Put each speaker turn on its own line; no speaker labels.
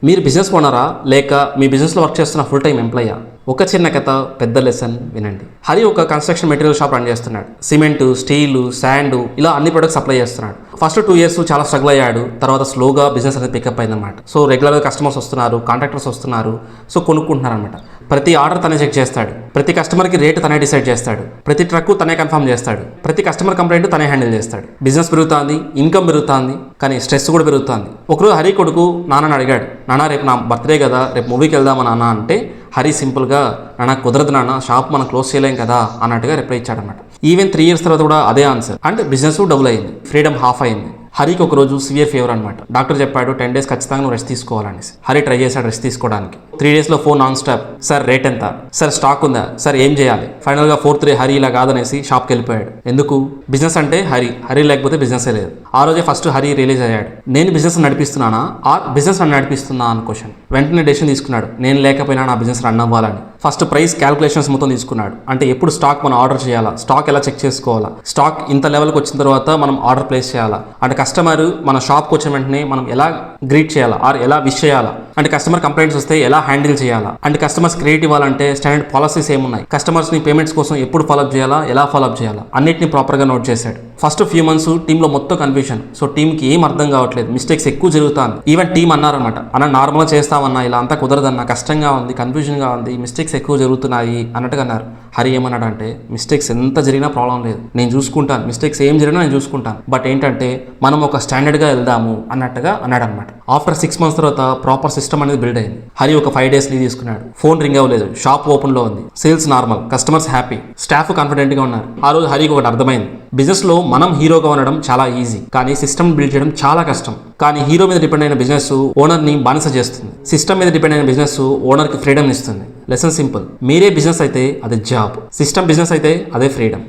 మీరు బిజినెస్ ఓనరా లేక మీ బిజినెస్లో వర్క్ చేస్తున్న ఫుల్ టైం ఎంప్లాయా? ఒక చిన్న కథ పెద్ద లెసన్ వినండి. హరి ఒక కన్స్ట్రక్షన్ మెటీరియల్ షాప్ రన్ చేస్తున్నాడు. సిమెంట్, స్టీలు, శాండ్ ఇలా అన్ని ప్రొడక్ట్స్ సప్లై చేస్తున్నాడు. ఫస్ట్ 2 years చాలా స్ట్రగుల్ అయ్యాడు. తర్వాత స్లోగా బిజినెస్ అనేది పికప్ అయిందన్నమాట. సో రెగ్యులర్గా కస్టమర్స్ వస్తున్నారు, కాంట్రాక్టర్స్ వస్తున్నారు, సో కొనుక్కుంటున్నారు అనమాట. ప్రతి ఆర్డర్ తనే చెక్ చేస్తాడు, ప్రతి కస్టమర్కి రేట్ తనే డిసైడ్ చేస్తాడు, ప్రతి ట్రక్ తనే కన్ఫర్మ్ చేస్తాడు, ప్రతి కస్టమర్ కంప్లైంట్ తనే హ్యాండిల్ చేస్తాడు. బిజినెస్ పెరుగుతుంది, ఇన్కమ్ పెరుగుతుంది, కానీ స్ట్రెస్ కూడా పెరుగుతుంది. ఒకరోజు హరి కొడుకు నాన్నని అడిగాడు, నాన్న రేపు నా బర్త్డే కదా, రేపు మూవీకి వెళ్దామా నాన్న అంటే హరి సింపుల్గా నాన్న కుదరదు నాన్న, షాప్ మనం క్లోజ్ చేయలేం కదా అన్నట్టుగా రిప్లై ఇచ్చాడనమాట. ఈవెన్ 3 years తర్వాత కూడా అదే ఆన్సర్. అండ్ బిజినెస్ డబుల్ అయింది, ఫ్రీడమ్ హాఫ్ అయింది. హరికి ఒక రోజు సివియర్ ఫీవర్ అనమాట. డాక్టర్ చెప్పాడు 10 days ఖచ్చితంగా నువ్వు రెస్ట్ తీసుకోవాలనేసి. హరి ట్రై చేశాడు రెస్ట్ తీసుకోవడానికి. 3 daysలో phone non stop, sir rate ఎంత, సార్ స్టాక్ ఉందా, సార్ ఏం చేయాలి. ఫైనల్గా 4th day హరి ఇలా కాదనేసి షాప్కి వెళ్ళిపోయాడు. ఎందుకు? బిజినెస్ అంటే హరి లేకపోతే బిజినెసే లేదు. ఆ రోజే ఫస్ట్ హరి రిలీజ్ అయ్యాడు. నేను బిజినెస్ నడిపిస్తున్నానా ఆర్ బిజినెస్ నన్ను నడిపిస్తున్నా అని క్వశ్చన్. వెంటనే డెసిషన్ తీసుకున్నాడు, నేను లేకపోయినా నా బిజినెస్ రన్ అవ్వాలని. ఫస్ట్ ప్రైస్ క్యాల్కులేషన్స్ మొత్తం తీసుకున్నాడు. అంటే ఎప్పుడు స్టాక్ మనం ఆర్డర్ చేయాలా, స్టాక్ ఎలా చెక్ చేసుకోవాలా, స్టాక్ ఇంత లెవెల్కి వచ్చిన తర్వాత మనం ఆర్డర్ ప్లేస్ చేయాలా, అంటే కస్టమర్ మన షాప్కి వచ్చిన వెంటనే మనం ఎలా గ్రీట్ చేయాలా ఆర్ ఎలా విష్ చేయాలా, అంటే కస్టమర్ కంప్లైంట్స్ వస్తే ఎలా హ్యాండిల్ చేయాలా, అంటే కస్టమర్స్ క్రెడిట్ ఇవ్వాలంటే స్టాండర్డ్ పాలసీస్ ఏమున్నాయి, కస్టమర్స్ని పేమెంట్స్ కోసం ఎప్పుడు ఫాలోఅప్ చేయాలా, ఎలా ఫాలోఅప్ చేయాలా, అన్నిటిని ప్రాపర్గా నోట్ చేశాడు. ఫస్ట్ ఫ్యూ మంత్స్ టీంలో మొత్తం కన్ఫ్యూషన్. సో టీంకి ఏం అర్థం కావట్లేదు, మిస్టేక్స్ ఎక్కువ జరుగుతుంది. ఈవెన్ టీం అన్నారనమాట, అన్న నార్మల్గా చేస్తామన్నా ఇలా అంతా కుదరదన్న, కష్టంగా ఉంది, కన్ఫ్యూజన్గా ఉంది, మిస్టేక్స్ ఎక్కువ జరుగుతున్నాయి అన్నట్టుగా అన్నారు. హరి ఏమన్నాడు అంటే, మిస్టేక్స్ ఎంత జరిగినా ప్రాబ్లం లేదు, నేను చూసుకుంటాను, మిస్టేక్స్ ఏం జరిగినా నేను చూసుకుంటాను, బట్ ఏంటంటే మనం ఒక స్టాండర్డ్గా వెళ్దాము అన్నట్టుగా అన్నాడు అనమాట. ఆఫ్టర్ 6 months తర్వాత ప్రాపర్ సిస్టమ్ అనేది బిల్డ్ అయింది. హరి ఒక 5 days లీవ్ తీసుకున్నాడు. ఫోన్ రింగ్ అవ్వలేదు, షాప్ ఓపెన్లో ఉంది, sales normal, customers happy, staff కాన్ఫిడెంట్గా ఉన్నారు. ఆ రోజు హరికి ఒకటి అర్థమైంది, బిజినెస్లో మనం హీరోగా ఉండడం చాలా ఈజీ, కానీ సిస్టమ్ బిల్డ్ చేయడం చాలా కష్టం. కానీ హీరో మీద డిపెండ్ అయిన బిజినెస్ ఓనర్ని బానిస చేస్తుంది, సిస్టమ్ మీద డిపెండ్ అయిన బిజినెస్ ఓనర్కి ఫ్రీడమ్ ఇస్తుంది. లెసన్ సింపుల్, మీరే బిజినెస్ అయితే అది జాబ్, సిస్టమ్ బిజినెస్ అయితే అదే ఫ్రీడమ్.